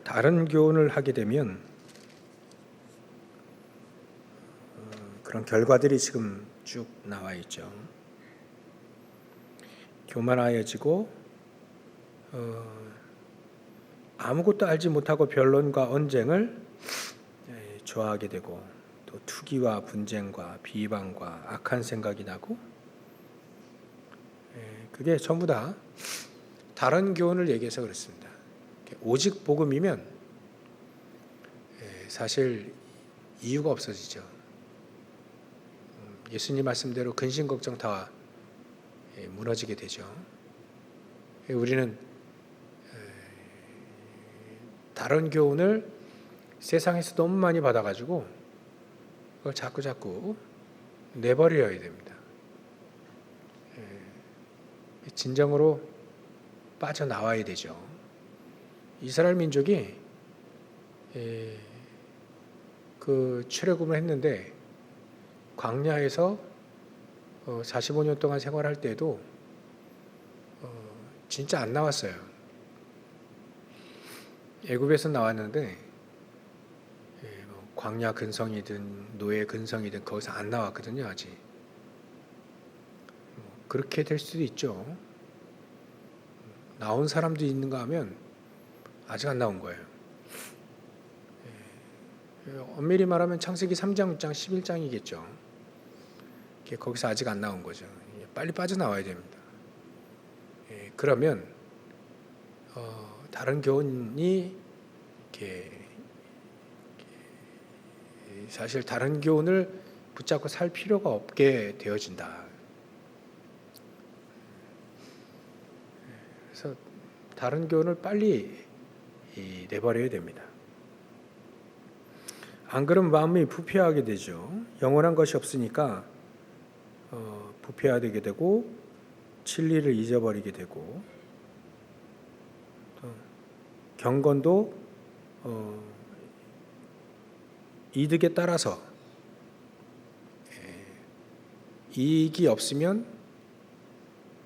다른 교훈을 하게 되면 그런 결과들이 지금 쭉 나와 있죠. 교만하여지고 아무것도 알지 못하고 변론과 언쟁을 좋아하게 되고, 또 투기와 분쟁과 비방과 악한 생각이 나고, 그게 전부 다 다른 교훈을 얘기해서 그렇습니다. 오직 복음이면 사실 이유가 없어지죠. 예수님 말씀대로 근심 걱정 다 무너지게 되죠. 우리는 다른 교훈을 세상에서 너무 많이 받아가지고 그걸 자꾸 내버려야 됩니다. 진정으로 빠져나와야 되죠. 이스라엘 민족이 그 출애굽을 했는데 광야에서 45년 동안 생활할 때도 진짜 안 나왔어요. 애굽에서 나왔는데 광야 근성이든 노예 근성이든 거기서 안 나왔거든요. 아직. 그렇게 될 수도 있죠. 나온 사람도 있는가 하면 아직 안 나온 거예요. 엄밀히 말하면 창세기 3장, 6장, 11장이겠죠. 거기서 아직 안 나온 거죠. 빨리 빠져나와야 됩니다. 그러면 다른 교훈이 사실 다른 교훈을 붙잡고 살 필요가 없게 되어진다. 그래서 다른 교훈을 빨리 내버려야 됩니다. 안 그러면 마음이 부패하게 되죠. 영원한 것이 없으니까 부패하게 되고 진리를 잊어버리게 되고, 경건도 이득에 따라서 이익이 없으면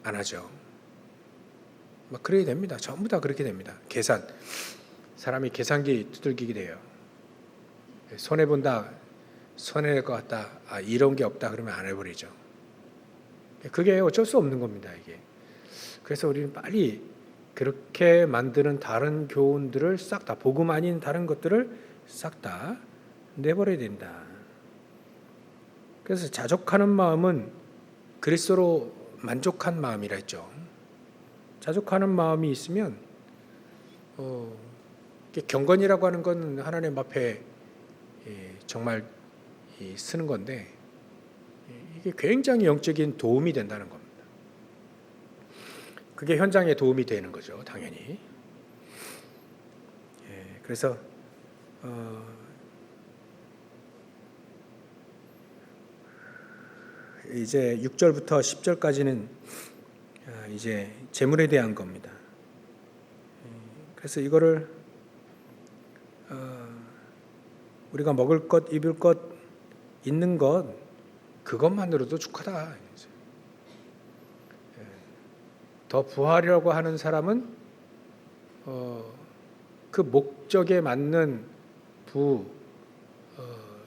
안 하죠. 막 그래야 됩니다. 전부 다 그렇게 됩니다. 사람이 계산기 두들기게 돼요. 손해본다, 손해낼 것 같다, 이런 게 없다 그러면 안 해버리죠. 그게 어쩔 수 없는 겁니다, 이게. 그래서 우리는 빨리 그렇게 만드는 다른 교훈들을 싹 다, 복음 아닌 다른 것들을 싹 다 내버려야 된다. 그래서 자족하는 마음은 그리스도로 만족한 마음이라 했죠. 자족하는 마음이 있으면 경건이라고 하는 건 하나님 앞에 정말 쓰는 건데, 이게 굉장히 영적인 도움이 된다는 겁니다. 그게 현장에 도움이 되는 거죠, 당연히. 그래서 이제 6절부터 10절까지는 이제 재물에 대한 겁니다. 그래서 이거를 우리가 먹을 것, 입을 것, 있는 것, 그것만으로도 축하다. 더 부하려고 하는 사람은 그 목적에 맞는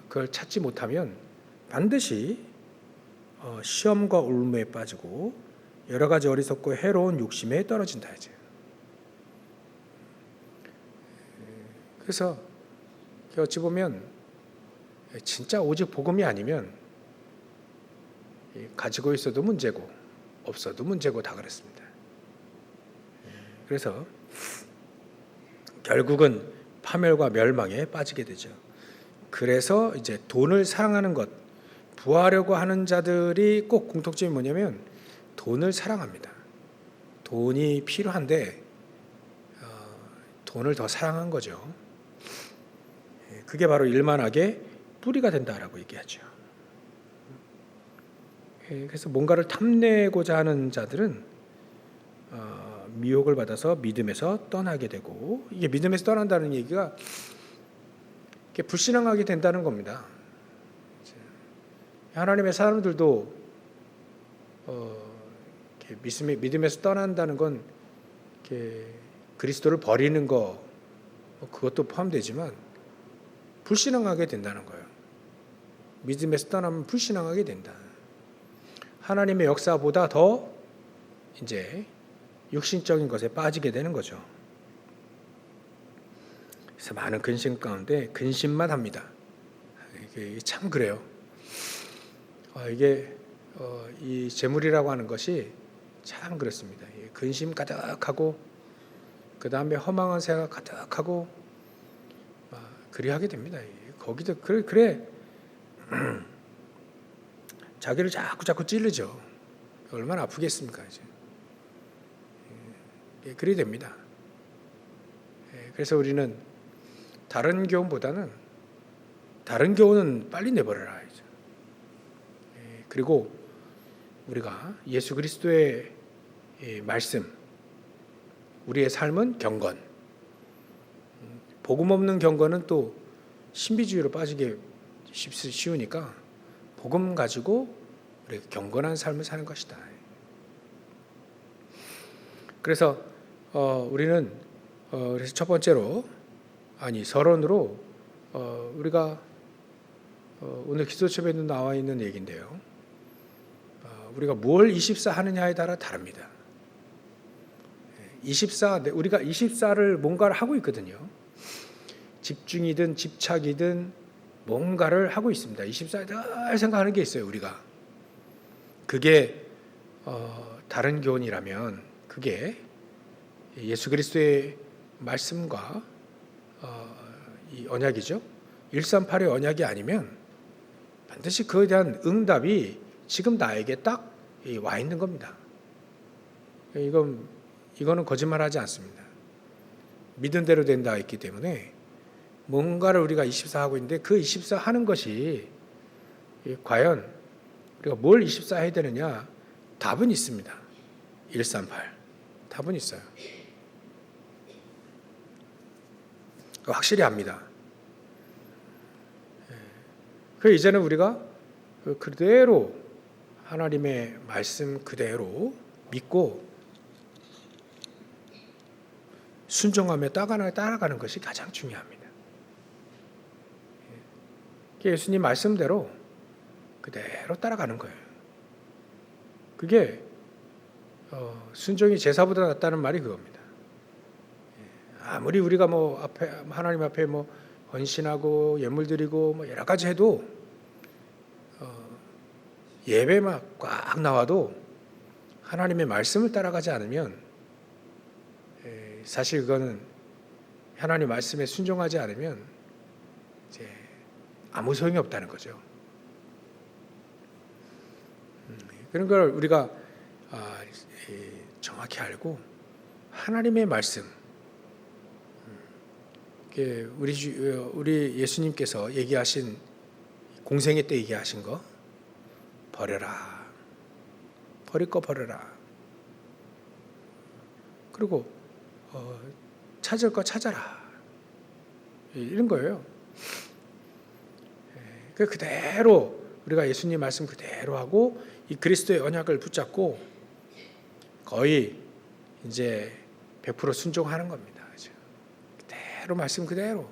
그걸 찾지 못하면 반드시 시험과 울무에 빠지고 여러 가지 어리석고 해로운 욕심에 떨어진다 이제. 그래서 어찌 보면 진짜 오직 복음이 아니면 가지고 있어도 문제고 없어도 문제고 다 그렇습니다. 그래서 결국은 파멸과 멸망에 빠지게 되죠. 그래서 이제 돈을 사랑하는 것, 부하려고 하는 자들이 꼭 공통점이 뭐냐면 돈을 사랑합니다. 돈이 필요한데 돈을 더 사랑한 거죠. 그게 바로 일만하게 뿌리가 된다라고 얘기하죠. 그래서 뭔가를 탐내고자 하는 자들은 미혹을 받아서 믿음에서 떠나게 되고, 이게 믿음에서 떠난다는 얘기가 불신앙하게 된다는 겁니다. 하나님의 사람들도 믿음에서 떠난다는 건 그리스도를 버리는 그것도 포함되지만 불신앙하게 된다는 거예요. 믿음에서 떠나면 불신앙하게 된다. 하나님의 역사보다 더 이제 육신적인 것에 빠지게 되는 거죠. 그래서 많은 근심 가운데 근심만 합니다. 이게 참 그래요. 이게 이 재물이라고 하는 것이 참 그렇습니다. 근심 가득하고 그 다음에 허망한 생각 가득하고 그리하게 됩니다. 거기도 그래 자기를 자꾸 찌르죠. 얼마나 아프겠습니까 이제. 그리 됩니다. 그래서 우리는 다른 교훈보다는 다른 교훈은 빨리 내버려라. 그리고 우리가 예수 그리스도의 말씀, 우리의 삶은 경건. 복음 없는 경건은 또 신비주의로 빠지게 쉬우니까 복음 가지고 우리가 경건한 삶을 사는 것이다. 그래서 우리는 그래서 첫 번째로 서론으로 우리가 오늘 기도첩에도 나와 있는 얘기인데요. 우리가 뭘 24 하느냐에 따라 다릅니다. 24 우리가 24를 뭔가를 하고 있거든요. 집중이든 집착이든 뭔가를 하고 있습니다. 24에 늘 생각하는 게 있어요. 우리가 그게 다른 교훈이라면 그게 예수 그리스도의 말씀과 이 언약이죠. 138의 언약이 아니면 반드시 그에 대한 응답이 지금 나에게 딱 와 있는 겁니다. 이거는 거짓말하지 않습니다. 믿은 대로 된다 했기 때문에 뭔가를 우리가 24 하고 있는데 그 24 하는 것이 과연 우리가 뭘 24 해야 되느냐? 답은 있습니다. 138 답은 있어요. 확실히 압니다. 그 이제는 우리가 그대로 하나님의 말씀 그대로 믿고 순종하며 따라가는 것이 가장 중요합니다. 예수님 말씀대로 그대로 따라가는 거예요. 그게 순종이 제사보다 낫다는 말이 그겁니다. 아무리 우리가 하나님 앞에 헌신하고 예물 드리고 여러 가지 해도 예배 꽉 나와도 하나님의 말씀을 따라가지 않으면 사실 그거는 하나님 말씀에 순종하지 않으면 이제 아무 소용이 없다는 거죠. 그런 걸 우리가 정확히 알고 하나님의 말씀, 우리 예수님께서 얘기하신 공생애 때 얘기하신 거 버려라, 버릴 거 버려라. 그리고 찾을 거 찾아라. 이런 거예요. 그대로 우리가 예수님 말씀 그대로 하고 이 그리스도의 언약을 붙잡고 거의 이제 100% 순종하는 겁니다. 그대로 말씀 그대로.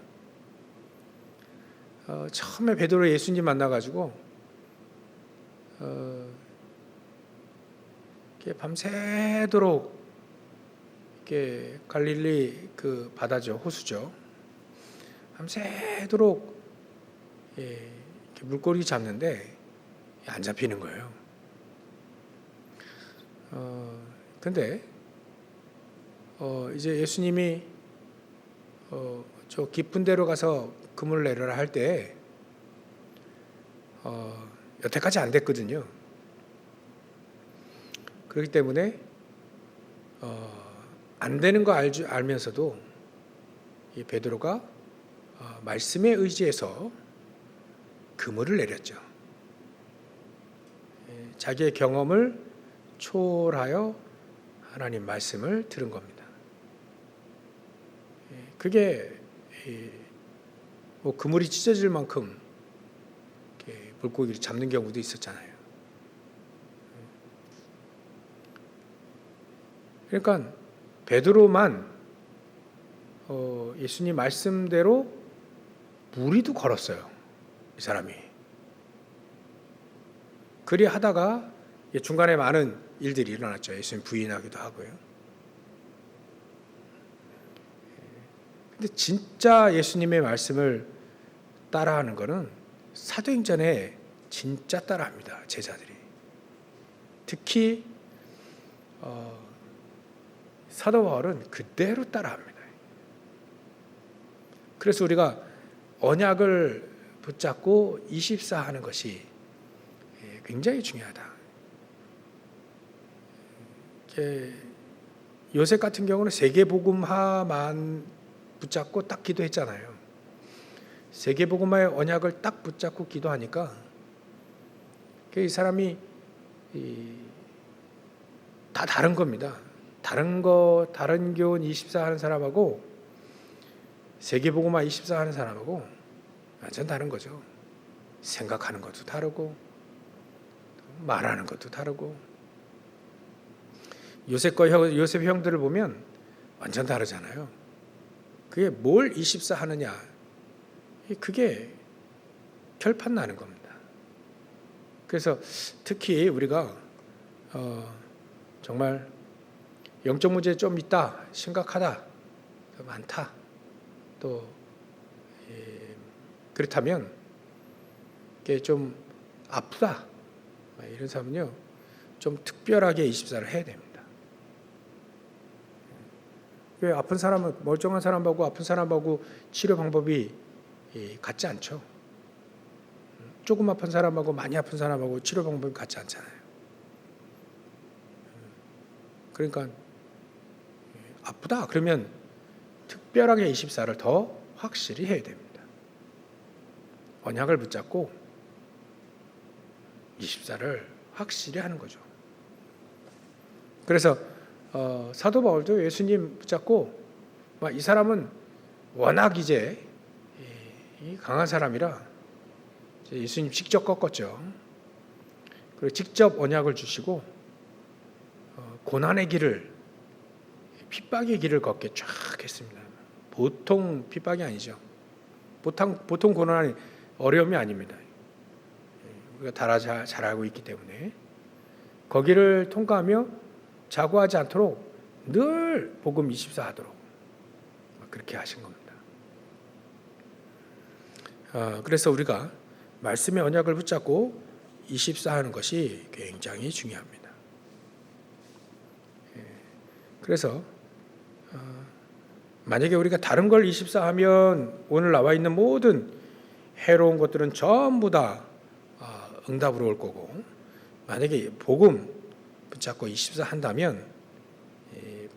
처음에 베드로 예수님 만나가지고 밤새도록 이렇게 갈릴리 그 바다죠, 호수죠. 밤새도록 이렇게 물고기 잡는데 안 잡히는 거예요. 근데 이제 예수님이 저 깊은 데로 가서 그물 내려라 할 때 여태까지 안 됐거든요. 그렇기 때문에 안 되는 거 알면서도 이 베드로가 말씀에 의지해서 그물을 내렸죠. 자기의 경험을 초월하여 하나님 말씀을 들은 겁니다. 그게 그물이 찢어질 만큼 물고기를 잡는 경우도 있었잖아요. 그러니까 베드로만 예수님 말씀대로 무리도 걸었어요. 이 사람이. 그리 하다가 중간에 많은 일들이 일어났죠. 예수님 부인하기도 하고요. 근데 진짜 예수님의 말씀을 따라하는 것은 사도행전에 진짜 따라합니다. 제자들이. 특히 사도 바울은 그대로 따라합니다. 그래서 우리가 언약을 붙잡고 24 하는 것이 굉장히 중요하다. 요셉 같은 경우는 세계복음화만 붙잡고 딱 기도했잖아요. 세계복음화의 언약을 딱 붙잡고 기도하니까 이 사람이 다 다른 겁니다. 다른 교훈 24 하는 사람하고 세계복음화 24 하는 사람하고 완전 다른 거죠. 생각하는 것도 다르고 말하는 것도 다르고 요셉 형들을 보면 완전 다르잖아요. 그게 뭘 24 하느냐, 그게 결판 나는 겁니다. 그래서 특히 우리가 정말 영적 문제 좀 있다, 심각하다, 많다, 또 그렇다면 이게 좀 아프다 이런 사람은요 좀 특별하게 24를 해야 됩니다. 왜 아픈 사람은 멀쩡한 사람하고 아픈 사람하고 치료 방법이 같지 않죠. 조금 아픈 사람하고 많이 아픈 사람하고 치료 방법이 같지 않잖아요. 그러니까 아프다 그러면 특별하게 24를 더 확실히 해야 됩니다. 언약을 붙잡고 24를 확실히 하는 거죠. 그래서 사도 바울도 예수님 붙잡고 이 사람은 워낙 이제 강한 사람이라 예수님 직접 꺾었죠. 그리고 직접 언약을 주시고 고난의 길을, 핍박의 길을 걷게 쫙 했습니다. 보통 핍박이 아니죠. 보통 고난이 어려움이 아닙니다. 우리가 잘 알고 있기 때문에 거기를 통과하며 자고하지 않도록 늘 복음 24 하도록 그렇게 하신 겁니다. 그래서 우리가 말씀의 언약을 붙잡고 24 하는 것이 굉장히 중요합니다. 그래서 만약에 우리가 다른 걸 24 하면 오늘 나와 있는 모든 해로운 것들은 전부 다 응답으로 올 거고, 만약에 복음 붙잡고 24 한다면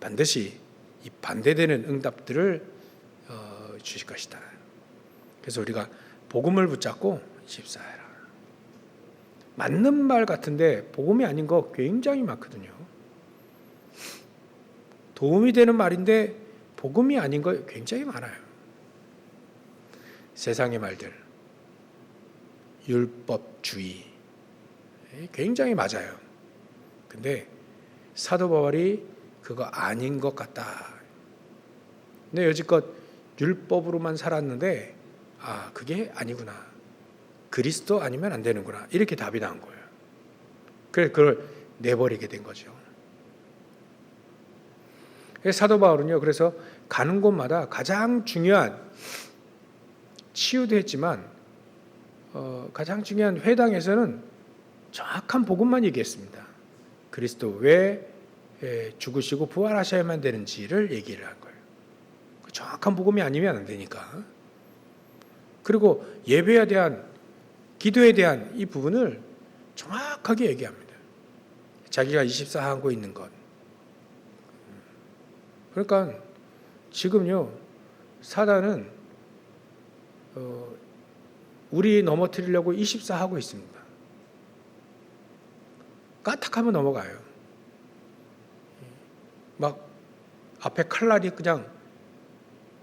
반드시 이 반대되는 응답들을 주실 것이다. 그래서 우리가 복음을 붙잡고 24 해라. 맞는 말 같은데 복음이 아닌 거 굉장히 많거든요. 도움이 되는 말인데 복음이 아닌 거 굉장히 많아요. 세상의 말들, 율법주의 굉장히 맞아요. 근데 사도 바울이 그거 아닌 것 같다. 근데 여지껏 율법으로만 살았는데 그게 아니구나. 그리스도 아니면 안 되는구나. 이렇게 답이 나온 거예요. 그래서 그걸 내버리게 된 거죠. 사도 바울은요, 그래서 가는 곳마다 가장 중요한, 치유도 했지만 가장 중요한 회당에서는 정확한 복음만 얘기했습니다. 그리스도 왜 죽으시고 부활하셔야만 되는지를 얘기를 한 거예요. 정확한 복음이 아니면 안 되니까. 그리고 예배에 대한, 기도에 대한 이 부분을 정확하게 얘기합니다. 자기가 24 하고 있는 것. 그러니까 지금요, 사단은 우리 넘어뜨리려고 24 하고 있습니다. 까딱하면 넘어가요. 막 앞에 칼날이 그냥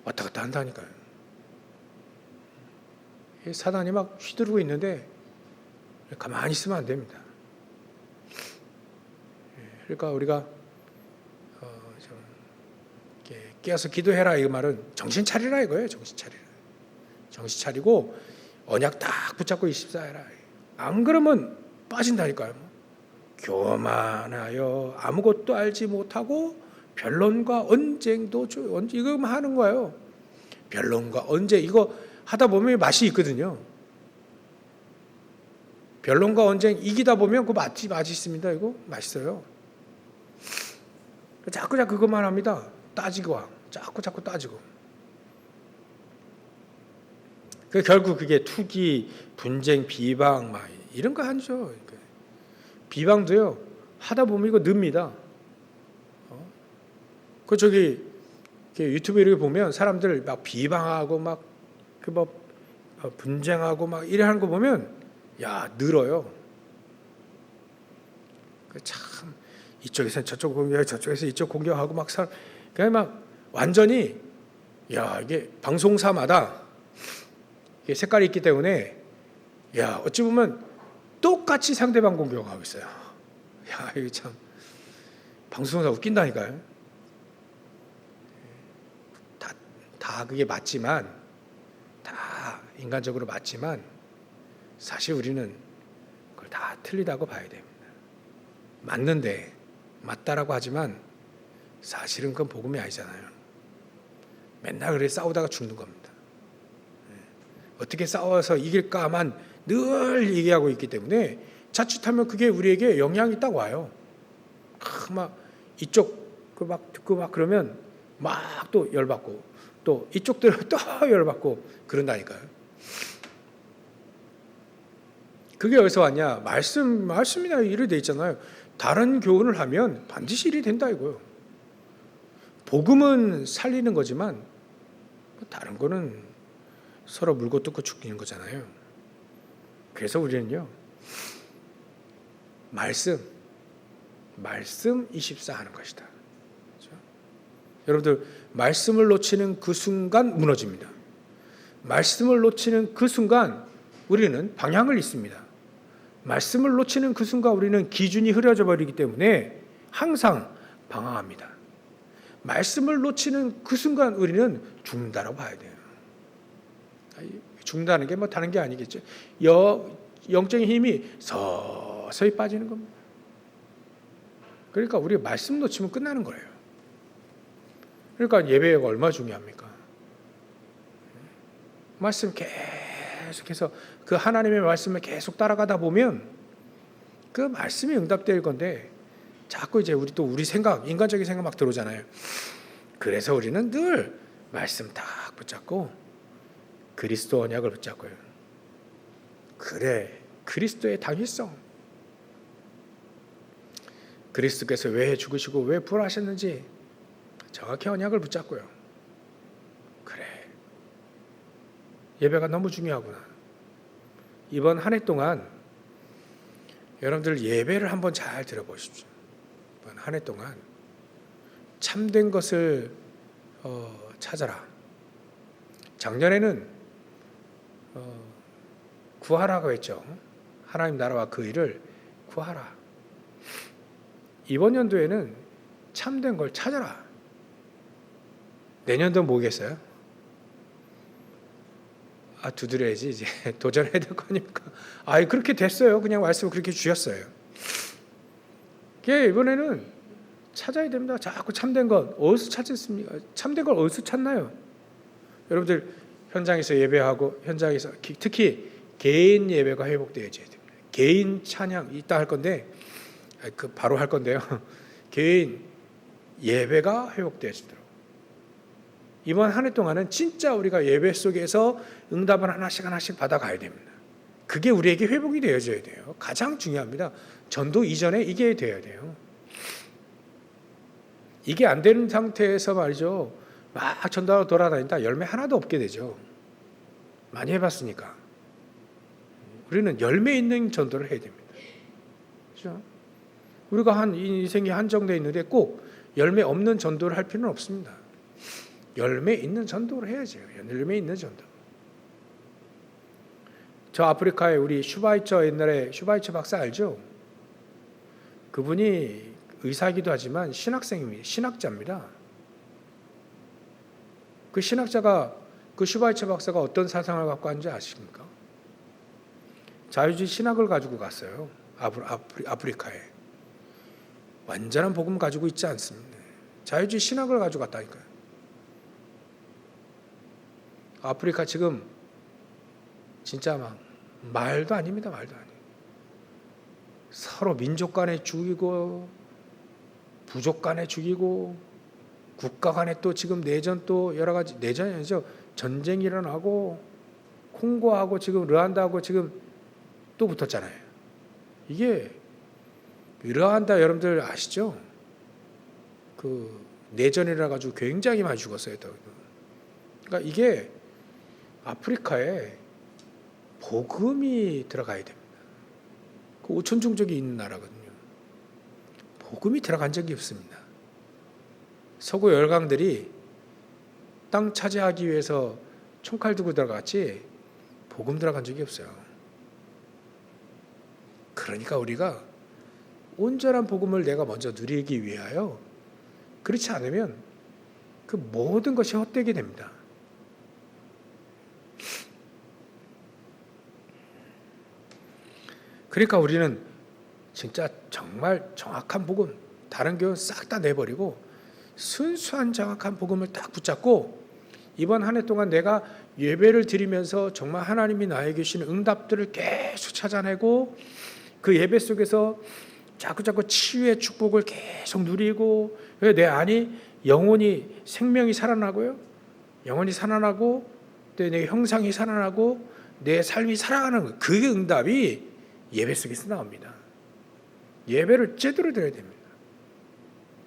왔다 갔다 한다니까요. 사단이 막 휘두르고 있는데 가만히 있으면 안 됩니다. 그러니까 우리가 좀 깨어서 기도해라 이 말은 정신 차리라 이거예요. 정신 차리라. 정신 차리고 언약 딱 붙잡고 24해라. 안 그러면 빠진다니까요. 교만하여 아무것도 알지 못하고 변론과 언쟁도 이거 하는 거예요. 변론과 언쟁 이거 하다 보면 맛이 있거든요. 변론과 언쟁 이기다 보면 그 맛이 있습니다. 이거 맛있어요. 자꾸 그것만 합니다. 따지고 자꾸 따지고. 결국 그게 투기, 분쟁, 비방 막 이런 거 하죠. 비방도요 하다 보면 이거 늡니다. 유튜브 이렇게 보면 사람들 막 비방하고 막 분쟁하고 막 이래 하는 거 보면 늘어요. 참 이쪽에서 저쪽 공격, 저쪽에서 이쪽 공격하고 그냥 막 완전히 이게 방송사마다 이게 색깔이 있기 때문에 어찌 보면 똑같이 상대방 공격하고 있어요. 이게 참 방송사 웃긴다니까요. 다 그게 맞지만 다 인간적으로 맞지만 사실 우리는 그걸 다 틀리다고 봐야 됩니다. 맞는데 맞다라고 하지만 사실은 그건 복음이 아니잖아요. 맨날 그래 싸우다가 죽는 겁니다. 어떻게 싸워서 이길까만 늘 얘기하고 있기 때문에 자칫하면 그게 우리에게 영향이 딱 와요. 막 이쪽 듣고 막 그러면 막 또 열받고 또 이쪽들 또 열받고 그런다니까요. 그게 어디서 왔냐? 말씀이나 일이 돼 있잖아요. 다른 교훈을 하면 반드시 일이 된다 이거요. 복음은 살리는 거지만 다른 거는 서로 물고 뜯고 죽이는 거잖아요. 그래서 우리는요. 말씀 24 하는 것이다. 그렇죠? 여러분들 말씀을 놓치는 그 순간 무너집니다. 말씀을 놓치는 그 순간 우리는 방향을 잃습니다. 말씀을 놓치는 그 순간 우리는 기준이 흐려져 버리기 때문에 항상 방황합니다. 말씀을 놓치는 그 순간 우리는 죽는다라고 봐야 돼요. 죽는다는 게 다른 게 아니겠죠. 영적인 힘이 서서히 빠지는 겁니다. 그러니까 우리가 말씀 놓치면 끝나는 거예요. 그러니까 예배가 얼마나 중요합니까? 말씀 계속해서 그 하나님의 말씀을 계속 따라가다 보면 그 말씀이 응답될 건데 자꾸 이제 우리 생각, 인간적인 생각 막 들어오잖아요. 그래서 우리는 늘 말씀 딱 붙잡고 그리스도 언약을 붙잡고요. 그래, 그리스도의 당위성. 그리스도께서 왜 죽으시고 왜 부활하셨는지 정확히 언약을 붙잡고요. 그래, 예배가 너무 중요하구나. 이번 한 해 동안 여러분들 예배를 한번 잘 들어보십시오. 이번 한 해 동안 참된 것을 찾아라. 작년에는 구하라고 했죠. 하나님 나라와 그 일을 구하라. 이번 연도에는 참된 걸 찾아라. 내년도 뭐겠어요? 두드려야지 이제 도전해야 될 거니까. 그렇게 됐어요. 그냥 말씀을 그렇게 주셨어요. 이번에는 찾아야 됩니다. 자꾸 참된 것 어디서 찾았습니까? 참된 걸 어디서 찾나요? 여러분들 현장에서 예배하고 현장에서 특히 개인 예배가 회복되어야 됩니다. 개인 찬양 이따 할 건데 바로 할 건데요. 개인 예배가 회복되어지도록 이번 한 해 동안은 진짜 우리가 예배 속에서 응답을 하나씩 받아가야 됩니다. 그게 우리에게 회복이 되어져야 돼요. 가장 중요합니다. 전도 이전에 이게 돼야 돼요. 이게 안 되는 상태에서 말이죠. 막 전도하러 돌아다니다 열매 하나도 없게 되죠. 많이 해봤으니까. 우리는 열매 있는 전도를 해야 됩니다. 그렇죠? 우리가 인생이 한정되어 있는데 꼭 열매 없는 전도를 할 필요는 없습니다. 열매 있는 전도를 해야죠. 열매 있는 전도. 저 아프리카에 우리 옛날에 슈바이처 박사 알죠? 그분이 의사이기도 하지만 신학자입니다. 그 신학자가 그 슈바이처 박사가 어떤 사상을 갖고 왔는지 아십니까? 자유주의 신학을 가지고 갔어요. 아프리카에. 완전한 복음 가지고 있지 않습니다. 자유주의 신학을 가지고 갔다니까요. 아프리카 지금 진짜 막 말도 아닙니다. 말도 아니에요. 서로 민족 간에 죽이고 부족 간에 죽이고 국가 간에 또 지금 내전 또 여러 가지 내전이 아니죠. 전쟁이 일어나고 콩고하고 지금 르완다하고 지금 또 붙었잖아요. 이게 르완다 여러분들 아시죠? 그 내전이라 가지고 굉장히 많이 죽었어요. 그러니까 이게 아프리카에 복음이 들어가야 됩니다. 그 5천 종족이 있는 나라거든요. 복음이 들어간 적이 없습니다. 서구 열강들이 땅 차지하기 위해서 총칼 들고 들어갔지 복음 들어간 적이 없어요. 그러니까 우리가 온전한 복음을 내가 먼저 누리기 위하여 그렇지 않으면 그 모든 것이 헛되게 됩니다. 그러니까 우리는 진짜 정말 정확한 복음, 다른 교훈 싹 다 내버리고 순수한 정확한 복음을 딱 붙잡고 이번 한 해 동안 내가 예배를 드리면서 정말 하나님이 나에게 주시는 응답들을 계속 찾아내고 그 예배 속에서 자꾸 치유의 축복을 계속 누리고 내 안이 영혼이 생명이 살아나고요. 영혼이 살아나고 또 내 형상이 살아나고 내 삶이 살아가는 거. 그게 응답이 예배 속에서 나옵니다. 예배를 제대로 드려야 됩니다.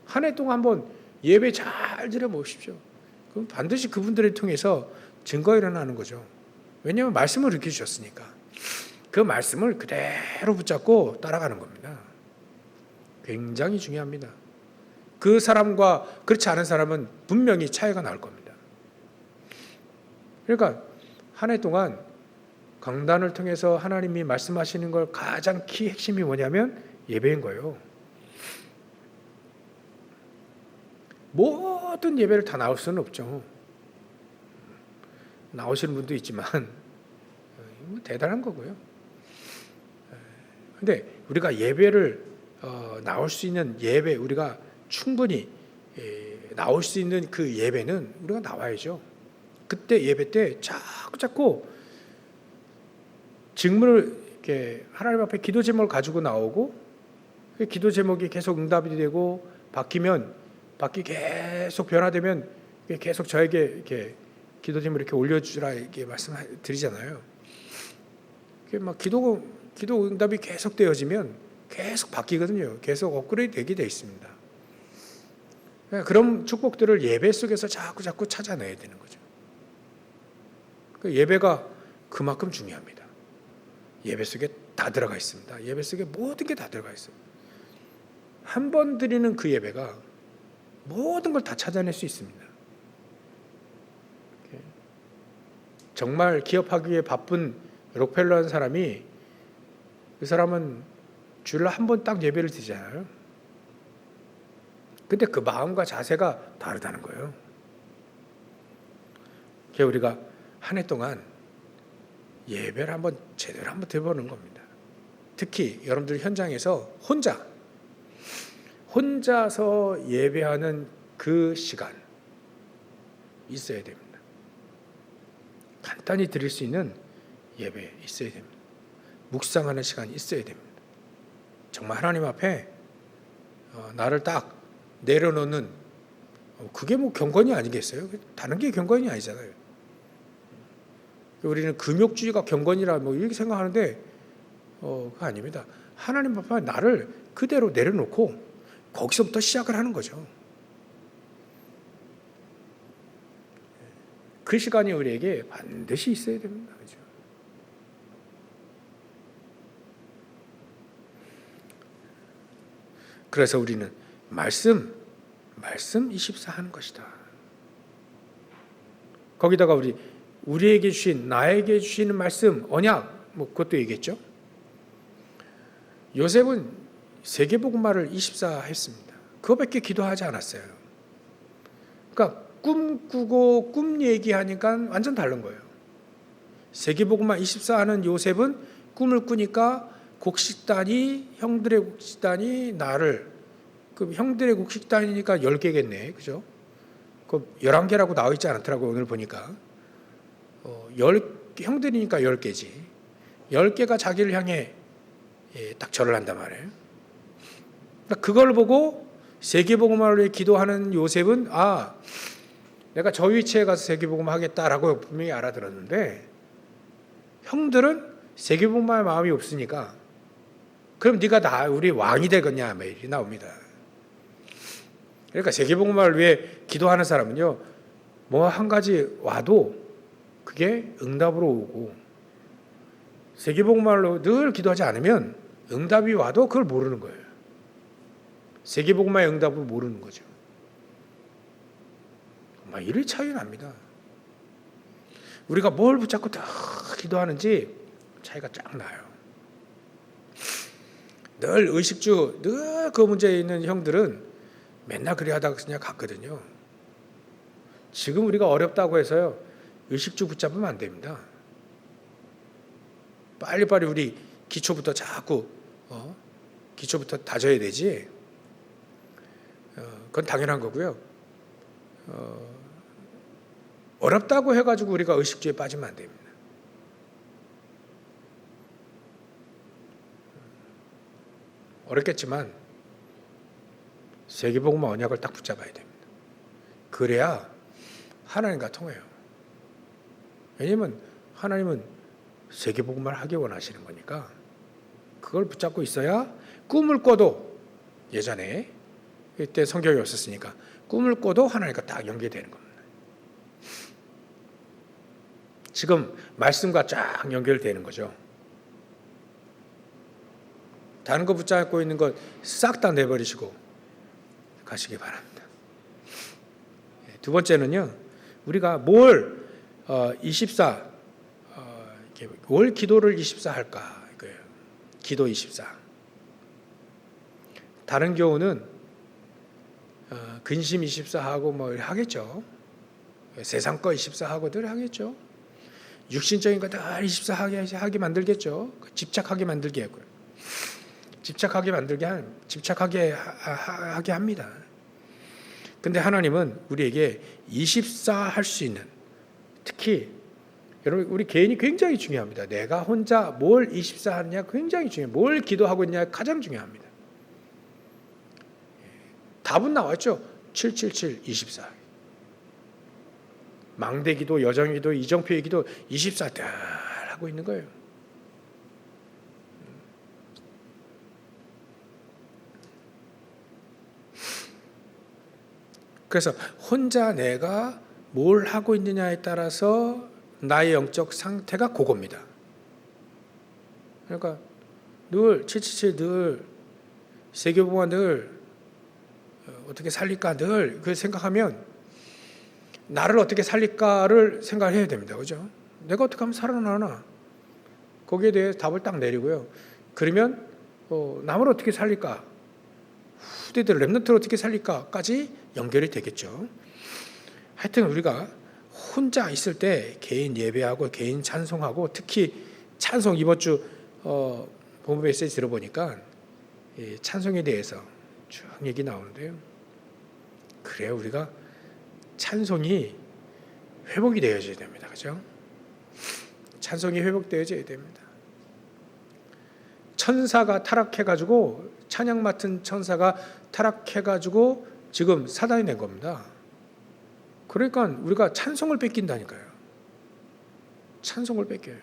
한 해 동안 한번 예배 잘 드려보십시오. 그럼 반드시 그분들을 통해서 증거가 일어나는 거죠. 왜냐하면 말씀을 이렇게 주셨으니까. 그 말씀을 그대로 붙잡고 따라가는 겁니다. 굉장히 중요합니다. 그 사람과 그렇지 않은 사람은 분명히 차이가 나올 겁니다. 그러니까 한 해 동안 강단을 통해서 하나님이 말씀하시는 걸 가장 핵심이 뭐냐면 예배인 거예요. 모든 예배를 다 나올 수는 없죠. 나오시는 분도 있지만 대단한 거고요. 근데 우리가 예배를 나올 수 있는 예배, 우리가 충분히 나올 수 있는 그 예배는 우리가 나와야죠. 그때 예배 때 자꾸 질문을 이렇게 하나님 앞에 기도 제목을 가지고 나오고 그 기도 제목이 계속 응답이 되고 바뀌 계속 변화되면 계속 저에게 이렇게 기도 제목을 이렇게 올려주라 이렇게 말씀드리잖아요. 막 기도 응답이 계속 되어지면 계속 바뀌거든요. 계속 업그레이드 되게 돼 있습니다. 그런 축복들을 예배 속에서 자꾸 찾아내야 되는 거죠. 예배가 그만큼 중요합니다. 예배 속에 다 들어가 있습니다. 예배 속에 모든 게 다 들어가 있어요. 한 번 드리는 그 예배가 모든 걸 다 찾아낼 수 있습니다. 정말 기업하기 위해 바쁜 록펠러라는 사람이 그 사람은 주일날 한 번 딱 예배를 드리잖아요. 근데 그 마음과 자세가 다르다는 거예요. 그래서 우리가 한 해 동안 예배를 한번 제대로 한번 드려보는 겁니다. 특히 여러분들 현장에서 혼자서 예배하는 그 시간 있어야 됩니다. 간단히 드릴 수 있는 예배 있어야 됩니다. 묵상하는 시간이 있어야 됩니다. 정말 하나님 앞에 나를 딱 내려놓는 그게 뭐 경건이 아니겠어요? 다른 게 경건이 아니잖아요. 우리는 금욕주의가 경건이라 뭐 이렇게 생각하는데 그거 아닙니다. 하나님 앞에 나를 그대로 내려놓고 거기서부터 시작을 하는 거죠. 그 시간이 우리에게 반드시 있어야 됩니다. 그렇죠? 그래서 우리는 말씀 24 하는 것이다. 거기다가 우리에게 주신, 나에게 주시는 말씀, 언약, 뭐 그것도 얘기했죠. 요셉은 세계복음화를 24 했습니다. 그거밖에 기도하지 않았어요. 그러니까 꿈꾸고 꿈 얘기하니까 완전 다른 거예요. 세계복음화 24 하는 요셉은 꿈을 꾸니까 곡식단이, 형들의 곡식단이 나를, 그 형들의 곡식단이니까 10개겠네. 그죠? 그 11개라고 나와 있지 않더라고요. 오늘 보니까. 형들이니까 10개지. 10개가 자기를 향해 딱 절을 한단 말이에요. 그러니까 그걸 보고 세계복음화를 위해 기도하는 요셉은 내가 저 위치에 가서 세계복음화 하겠다라고 분명히 알아들었는데, 형들은 세계복음화의 마음이 없으니까 그럼 네가 우리 왕이 되겠냐 메일이 나옵니다. 그러니까 세계복음화를 위해 기도하는 사람은요, 뭐 한 가지 와도 그게 응답으로 오고, 세계복음화로 늘 기도하지 않으면 응답이 와도 그걸 모르는 거예요. 세계복음화의 응답을 모르는 거죠. 정말 이를 차이 납니다. 우리가 뭘 붙잡고 다 기도하는지 차이가 쫙 나요. 늘 의식주, 늘 그 문제에 있는 형들은 맨날 그래 하다가 그냥 갔거든요. 지금 우리가 어렵다고 해서요, 의식주 붙잡으면 안 됩니다. 빨리빨리 우리 기초부터 자꾸 기초부터 다져야 되지. 그건 당연한 거고요. 어렵다고 해가지고 우리가 의식주에 빠지면 안 됩니다. 어렵겠지만 세계복음화 언약을 딱 붙잡아야 됩니다. 그래야 하나님과 통해요. 왜냐하면 하나님은 세계복음화를 하기 원하시는 거니까 그걸 붙잡고 있어야 꿈을 꿔도, 예전에 이때 성경이 없었으니까 꿈을 꿔도 하나님과 딱 연계되는 겁니다. 지금 말씀과 쫙 연결되는 거죠. 다른 거 붙잡고 있는 것 싹 다 내버리시고 가시기 바랍니다. 두 번째는요, 우리가 뭘 24 뭘 기도를 24 할까 이거예요. 기도 24. 다른 교우는 근심 24 하고 뭐 하겠죠. 세상 거 24 하고들 하겠죠. 육신적인 거 다 24 하게 만들겠죠. 집착하게 만들게 하고요. 집착하게 하게 합니다. 근데 하나님은 우리에게 24 할 수 있는, 특히 여러분 우리 개인이 굉장히 중요합니다. 내가 혼자 뭘 24 하느냐 굉장히 중요해요. 뭘 기도하고 있냐 가장 중요합니다. 답은 나왔죠. 777 24. 망대기도, 여정기도, 이정표의 기도 24 늘 하고 있는 거예요. 그래서 혼자 내가 뭘 하고 있느냐에 따라서 나의 영적 상태가 그겁니다. 그러니까 늘 777 늘 세계복음화 늘 어떻게 살릴까 늘 그 생각하면 나를 어떻게 살릴까를 생각해야 됩니다. 그죠? 내가 어떻게 하면 살아나나? 거기에 대해 답을 딱 내리고요. 그러면 남을 어떻게 살릴까? 후대들 렘넌트를 어떻게 살릴까까지 연결이 되겠죠. 하여튼 우리가 혼자 있을 때 개인 예배하고 개인 찬송하고, 특히 찬송 이번 주 본부 메시지 들어보니까 찬송에 대해서 쭉 얘기 나오는데요. 그래야 우리가 찬송이 회복이 되어져야 됩니다. 그죠? 찬송이 회복되어져야 됩니다. 천사가 타락해가지고, 찬양 맡은 천사가 타락해가지고 지금 사단이 낸 겁니다. 그러니까 우리가 찬송을 뺏긴다니까요. 찬송을 뺏겨요.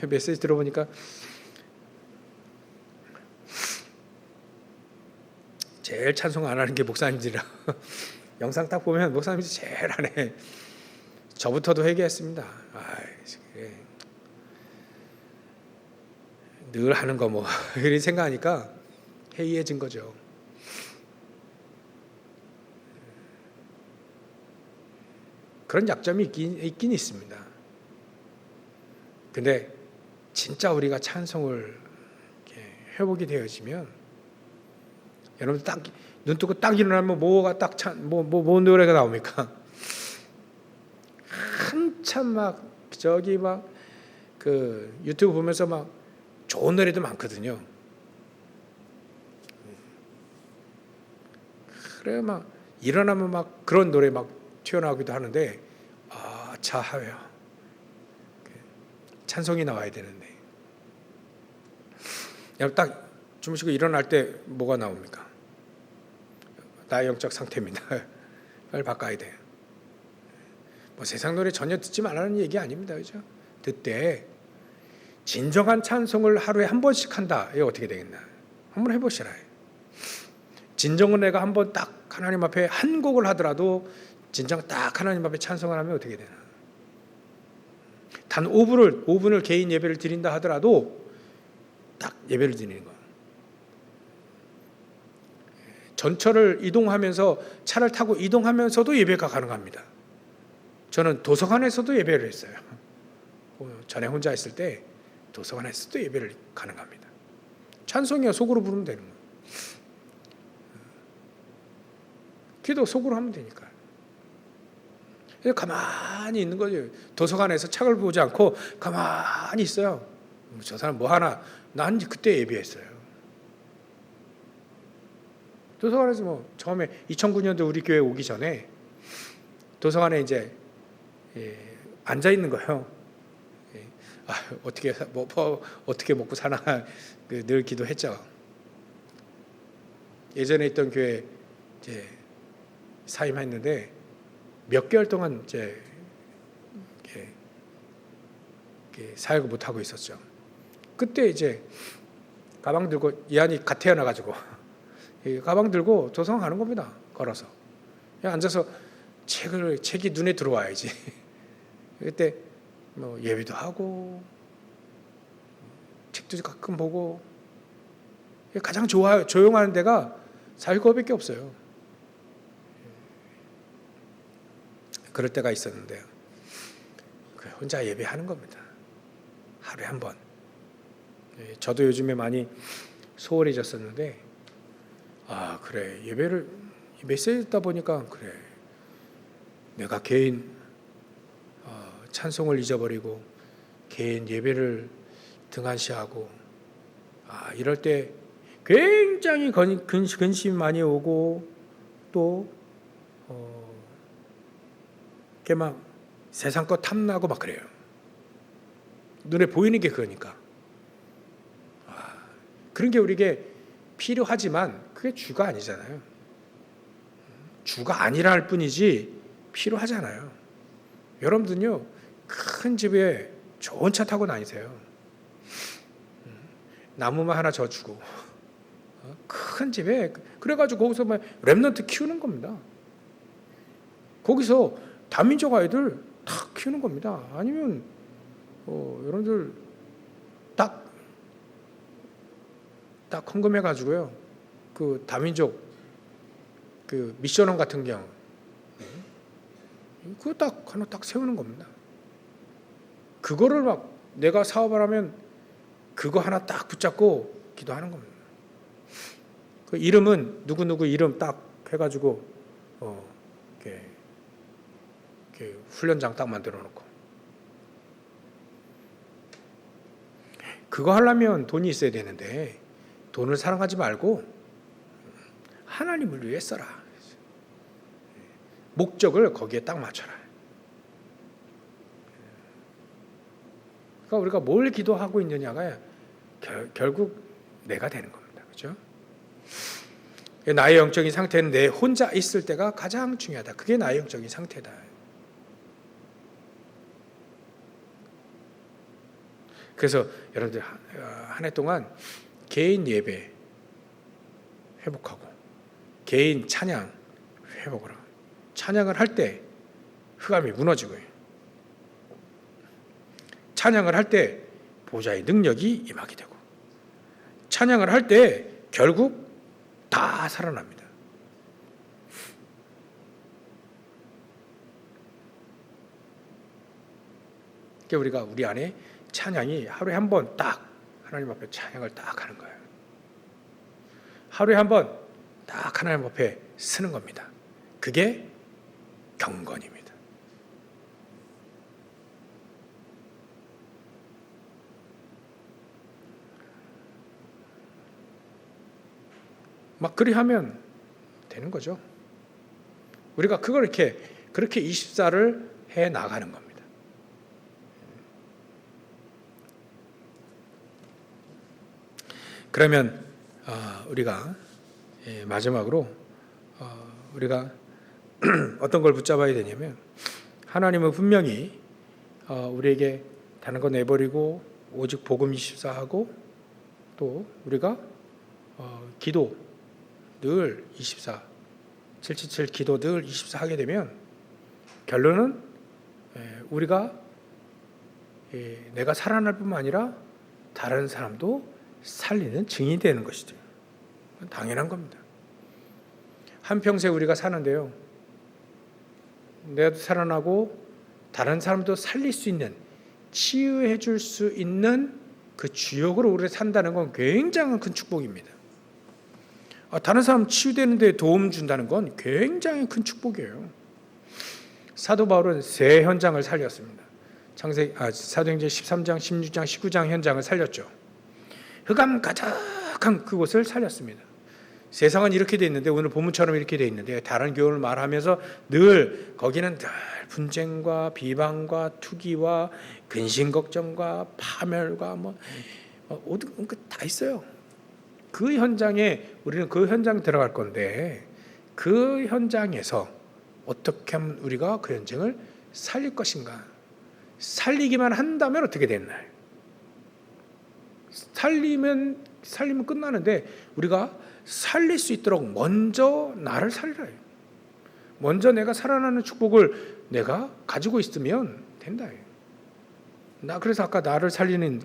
메시지 들어보니까 제일 찬송 안 하는 게 목사님들이라. 영상 딱 보면 목사님들이 제일 안 해. 저부터도 회개했습니다. 늘 하는 거 뭐 이런 생각하니까 해이해진 거죠. 그런 약점이 있긴 있습니다. 근데 진짜 우리가 찬송을 회복이 되어지면, 여러분 딱 눈 뜨고 딱 일어나면 뭐가 뭐 노래가 나옵니까? 한참 막 저기 막 그 유튜브 보면서 막 좋은 노래도 많거든요. 그래 막 일어나면 막 그런 노래 막 튀어나오기도 하는데 자하요. 찬송이 나와야 되는데 딱 주무시고 일어날 때 뭐가 나옵니까? 나의 영적 상태입니다. 빨리 바꿔야 돼요. 뭐 세상 노래 전혀 듣지 말라는 얘기 아닙니다. 그죠? 듣되 진정한 찬송을 하루에 한 번씩 한다. 이게 어떻게 되겠나? 한번 해보시라. 진정은 내가 한번 딱 하나님 앞에 한 곡을 하더라도 진정 딱 하나님 앞에 찬송을 하면 어떻게 되나? 단 5분을 개인 예배를 드린다 하더라도 딱 예배를 드리는 거예요. 전철을 이동하면서 차를 타고 이동하면서도 예배가 가능합니다. 저는 도서관에서도 예배를 했어요. 전에 혼자 있을 때 도서관에서도 예배를 가능합니다. 찬송이야 속으로 부르면 되는 거예요. 기도 속으로 하면 되니까요. 가만히 있는 거죠. 도서관에서 책을 보지 않고 가만히 있어요. 저 사람 뭐 하나? 난 그때 예배했어요. 도서관에서 뭐 처음에 2009년도 우리 교회 오기 전에 도서관에 이제 앉아 있는 거예요. 어떻게 먹고 사나 늘 기도했죠. 예전에 있던 교회 이제 사임했는데 몇 개월 동안 이제 사역을 못 하고 있었죠. 그때 이제 가방 들고 이한이 갓 태어나가지고 가방 들고 도서관 가는 겁니다. 걸어서 그냥 앉아서 책이 눈에 들어와야지. 그때 뭐 예배도 하고 책도 가끔 보고 가장 조용한 데가 사회거밖에 없어요. 그럴 때가 있었는데요. 혼자 예배하는 겁니다. 하루에 한 번. 저도 요즘에 많이 소홀해졌었는데 그래 예배를 메시지 듣다 보니까 그래 내가 개인 찬송을 잊어버리고 개인 예배를 등한시하고 이럴 때 굉장히 근심이 많이 오고 또 이렇게 막 세상 거 탐나고 막 그래요. 눈에 보이는 게 그러니까 그런 게 우리에게 필요하지만 그게 주가 아니잖아요. 주가 아니라 할 뿐이지 필요하잖아요. 여러분들은요 큰 집에 좋은 차 타고 다니세요. 나무만 하나 져주고 큰 집에 그래가지고 거기서 막 랩런트 키우는 겁니다. 거기서 다민족 아이들 다 키우는 겁니다. 아니면 여러분들 딱 헌금해가지고요 그 다민족 그 미션원 같은 경우 그거 하나 세우는 겁니다. 그거를 막 내가 사업을 하면 그거 하나 딱 붙잡고 기도하는 겁니다. 그 이름은 누구 이름 딱 해가지고 이렇게 훈련장 딱 만들어 놓고 그거 하려면 돈이 있어야 되는데 돈을 사랑하지 말고 하나님을 위해 써라. 목적을 거기에 딱 맞춰라. 그러니까 우리가 뭘 기도하고 있느냐가 결국 내가 되는 겁니다. 그렇죠? 나의 영적인 상태는 내 혼자 있을 때가 가장 중요하다. 그게 나의 영적인 상태다. 그래서 여러분들 한 해 동안 개인 예배 회복하고 개인 찬양 회복을 하고 찬양을 할 때 흑암이 무너지고요. 찬양을 할 때 보좌의 능력이 임하게 되고 찬양을 할 때 결국 다 살아납니다. 그러니까 우리가 우리 안에 찬양이 하루에 한 번 딱 하나님 앞에 찬양을 딱 하는 거예요. 하루에 한 번 딱 하나님 앞에 서는 겁니다. 그게 경건입니다. 막 그리 하면 되는 거죠. 우리가 그걸 그렇게 24를 해 나가는 겁니다. 그러면 우리가 마지막으로 우리가 어떤 걸 붙잡아야 되냐면, 하나님은 분명히 우리에게 다른 거 내버리고 오직 복음 24하고, 또 우리가 기도 늘 24, 777 기도 늘 24 하게 되면 결론은 우리가 내가 살아날 뿐만 아니라 다른 사람도 살리는 증인이 되는 것이죠. 당연한 겁니다. 한평생 우리가 사는데요, 내가 살아나고 다른 사람도 살릴 수 있는, 치유해 줄 수 있는 그 주역으로 우리가 산다는 건 굉장한 큰 축복입니다. 다른 사람 치유되는 데 도움 준다는 건 굉장히 큰 축복이에요. 사도 바울은 세 현장을 살렸습니다. 사도행전 13장, 16장, 19장 현장을 살렸죠. 흑암 가득한 그곳을 살렸습니다. 세상은 이렇게 돼 있는데, 오늘 본문처럼 이렇게 돼 있는데, 다른 교훈을 말하면서 늘 거기는 늘 분쟁과 비방과 투기와 근심 걱정과 파멸과 모든 것 다 있어요. 그 현장에 우리는 그 현장 들어갈 건데, 그 현장에서 어떻게 하면 우리가 그 현장을 살릴 것인가? 살리기만 한다면 어떻게 됐나요? 살리면 끝나는데, 우리가 살릴 수 있도록 먼저 나를 살리라. 먼저 내가 살아나는 축복을 내가 가지고 있으면 된다. 그래서 아까 나를 살리는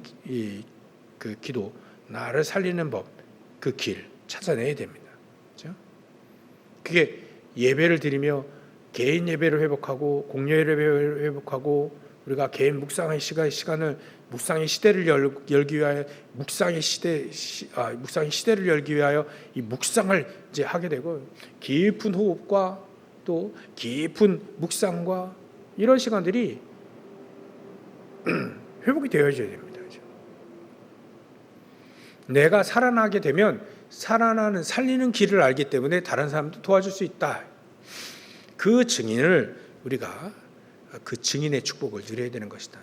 그 기도, 나를 살리는 법, 그 길 찾아내야 됩니다. 그렇죠? 그게 예배를 드리며 개인 예배를 회복하고 공여 예배를 회복하고, 우리가 개인 묵상의 시간을, 묵상의 시대를 열기 위하여 묵상의 시대를 열기 위하여 이 묵상을 이제 하게 되고, 깊은 호흡과 또 깊은 묵상과 이런 시간들이 회복이 되어져야 됩니다. 내가 살아나게 되면 살리는 길을 알기 때문에 다른 사람도 도와줄 수 있다. 그 증인을 우리가, 그 증인의 축복을 누려야 되는 것이다.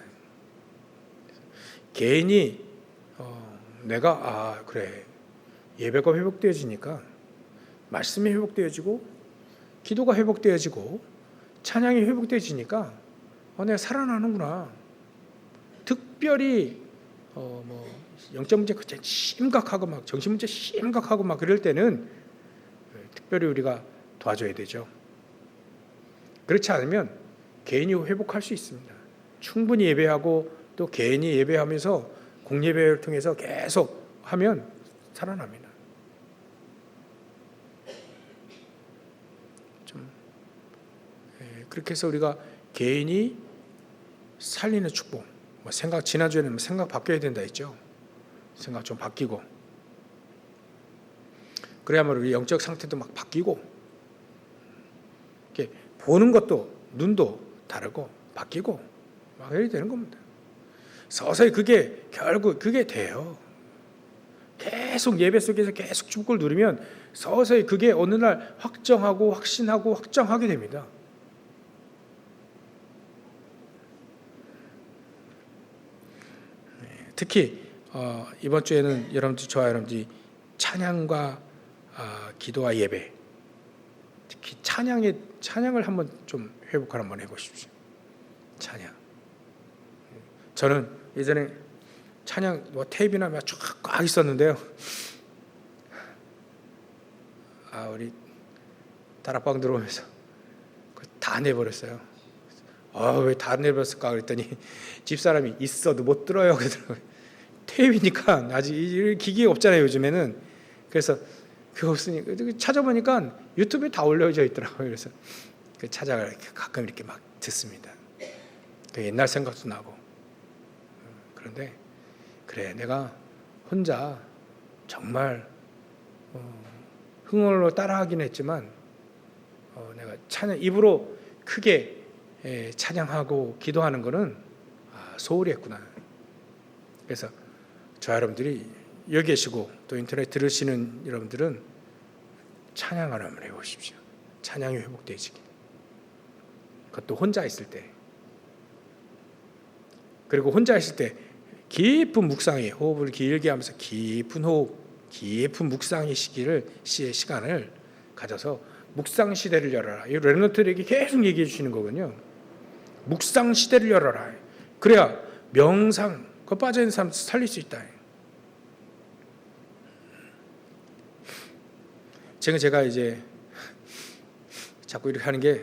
개인이 내가 그래, 예배가 회복되어지니까 말씀이 회복되어지고 기도가 회복되어지고 찬양이 회복되어지니까 내가 살아나는구나. 특별히 영적 문제 심각하고 정신 문제 심각하고 그럴 때는 특별히 우리가 도와줘야 되죠. 그렇지 않으면 개인이 회복할 수 있습니다. 충분히 예배하고 또 개인이 예배하면서 공예배를 통해서 계속 하면 살아납니다. 그렇게 해서 우리가 개인이 살리는 축복, 지난주에는 생각 바뀌어야 된다 했죠. 생각 좀 바뀌고, 그래야만 우리 영적 상태도 바뀌고, 이렇게 보는 것도 눈도 다르고 바뀌고 이렇게 되는 겁니다. 서서히 결국 그게 돼요. 계속 예배 속에서 계속 축복을 누리면 서서히 그게 어느 날 확정하고 확신하고 확정하게 됩니다. 특히 이번 주에는 저와 여러분들이 찬양과 기도와 예배, 특히 찬양을 한번 좀 회복을 한번 해보십시오. 찬양. 저는 예전에 찬양 테이프나 쫙 있었는데요. 우리 다락방 들어오면서 다 내버렸어요. 왜 다 내버렸을까 그랬더니 집사람이 있어도 못 들어요 그러더라고요. 테이프니까 아직 기기 없잖아요 요즘에는. 그래서 그거 없으니까 찾아보니까 유튜브에 다 올려져 있더라고요. 그래서 찾아가 가끔 이렇게 듣습니다. 옛날 생각도 나고. 그런데 그래, 내가 혼자 정말 흥얼로 따라하긴 했지만 내가 찬양 입으로 크게 찬양하고 기도하는 거는 소홀히 했구나. 그래서 저 여러분들이 여기 계시고 또 인터넷 들으시는 여러분들은 찬양을 한번 해보십시오. 찬양이 회복되지기. 그것도 혼자 있을 때. 그리고 혼자 있을 때 깊은 묵상에 호흡을 길게 하면서 깊은 호흡, 깊은 묵상의 시간을 가져서 묵상 시대를 열어라. 이 렘넌트들에게 계속 얘기해 주시는 거군요. 묵상 시대를 열어라. 그래야 명상, 그 빠져있는 사람 살릴 수 있다. 제가 이제 자꾸 이렇게 하는 게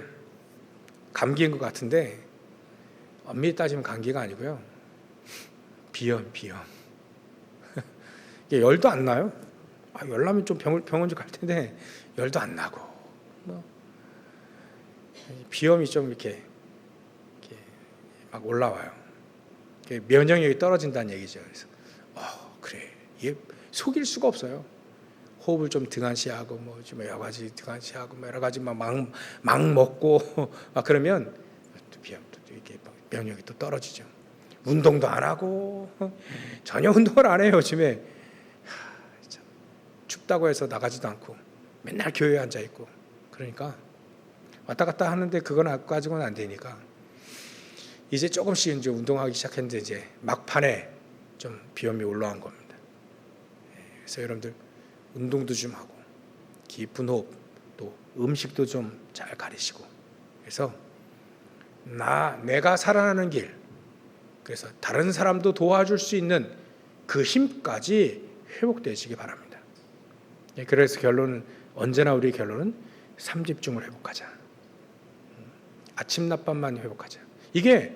감기인 것 같은데 엄밀히 따지면 감기가 아니고요. 비염. 이게 열도 안 나요. 열 나면 좀 병원 좀 갈 텐데 열도 안 나고 비염이 좀 이렇게 막 올라와요. 면역력이 떨어진다는 얘기죠. 그래서 그래 이게 속일 수가 없어요. 호흡을 좀 등한시하고 좀 여러 가지 등한시하고 여러 가지 막 먹고 막 그러면 또 비염도 이렇게 면역이 또 떨어지죠. 운동도 안 하고 전혀 운동을 안 해요. 요즘에 춥다고 해서 나가지도 않고 맨날 교회에 앉아 있고 그러니까 왔다 갔다 하는데 그건 가지고는 안 되니까 이제 조금씩 이제 운동하기 시작했는데 이제 막판에 좀 비염이 올라온 겁니다. 그래서 여러분들 운동도 좀 하고 깊은 호흡 또 음식도 좀 잘 가리시고 그래서 내가 살아나는 길 그래서 다른 사람도 도와줄 수 있는 그 힘까지 회복되시기 바랍니다. 그래서 언제나 우리 결론은 3집중을 회복하자. 아침 낮밤만 회복하자. 이게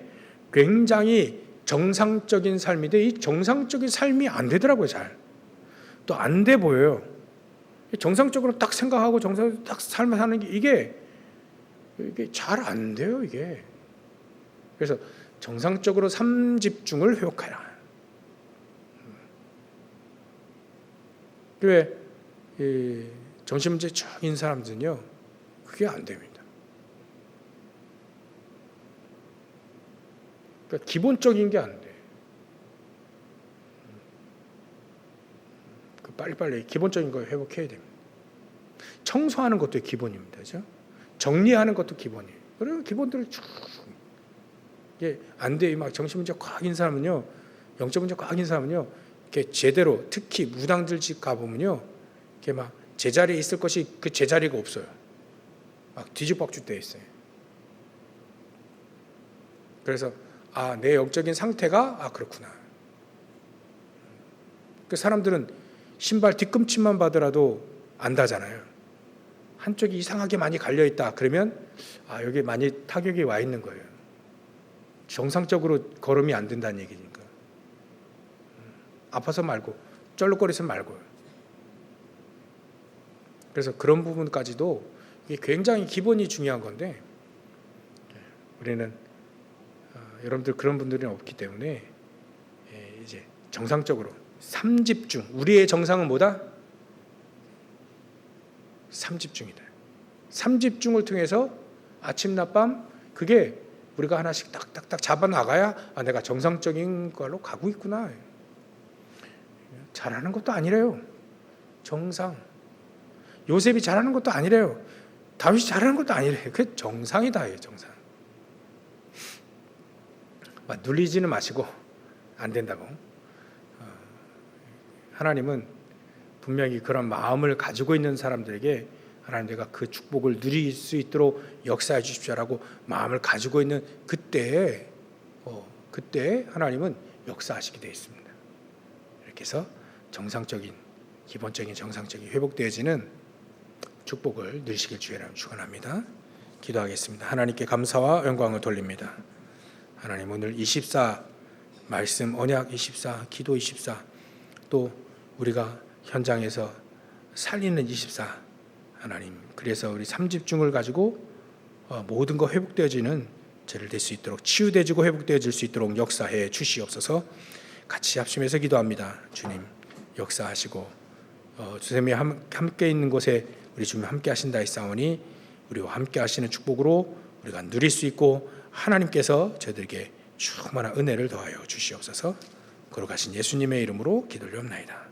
굉장히 정상적인 삶인데 이 정상적인 삶이 안 되더라고요. 잘. 또 안 돼 보여요. 정상적으로 딱 생각하고 정상적으로 딱 삶을 사는 게 이게 잘 안 돼요. 이게. 그래서 정상적으로 3집중을 회복하라. 왜 정신문제 중인 사람들은요 그게 안 됩니다. 그러니까 기본적인 게 안 돼. 빨리빨리 기본적인 걸 회복해야 됩니다. 청소하는 것도 기본입니다. 그렇죠? 정리하는 것도 기본이에요. 그리고 기본들을 쭉 이게 안 돼. 막 정신문제 꽉인 사람은요, 영적 문제 꽉인 사람은요, 이렇게 제대로 특히 무당들 집 가보면요, 이렇게 막 제자리에 있을 것이 그 제자리가 없어요. 막 뒤죽박죽 돼 있어요. 그래서 내 영적인 상태가 그렇구나. 그 사람들은 신발 뒤꿈치만 봐더라도 안다잖아요. 한쪽이 이상하게 많이 갈려 있다. 그러면 여기 많이 타격이 와 있는 거예요. 정상적으로 걸음이 안 된다는 얘기니까. 아파서 말고 쩔룩거려서 말고요. 그래서 그런 부분까지도 이게 굉장히 기본이 중요한 건데 우리는 여러분들 그런 분들은 없기 때문에 이제 정상적으로 3집중. 우리의 정상은 뭐다? 3집중이다. 3집중을 통해서 아침 낮밤 그게 우리가 하나씩 딱딱딱 잡아 나가야 내가 정상적인 걸로 가고 있구나. 잘하는 것도 아니래요. 정상. 요셉이 잘하는 것도 아니래요. 다윗이 잘하는 것도 아니래요. 그게 정상이다. 정상. 눌리지는 마시고 안 된다고. 하나님은 분명히 그런 마음을 가지고 있는 사람들에게 하나님 내가 그 축복을 누릴 수 있도록 역사해 주십시오라고 마음을 가지고 있는 그때에 하나님은 역사하시게 되어 있습니다. 이렇게 해서 기본적인 정상적인 회복되어지는 축복을 누리시길 주의 이름으로 축원합니다. 기도하겠습니다. 하나님께 감사와 영광을 돌립니다. 하나님 오늘 24 말씀 언약 24 기도 24 또 우리가 현장에서 살리는 24 하나님 그래서 우리 3집중을 가지고 모든 거 회복되어지는 죄를 될 수 있도록 치유되어지고 회복되어질 수 있도록 역사해 주시옵소서. 같이 합심해서 기도합니다. 주님 역사하시고 주님이 함께 있는 곳에 우리 주님 함께 하신다 했사오니 우리와 함께 하시는 축복으로 우리가 누릴 수 있고 하나님께서 저희들에게 충만한 은혜를 더하여 주시옵소서. 걸어가신 예수님의 이름으로 기도를 옵나이다.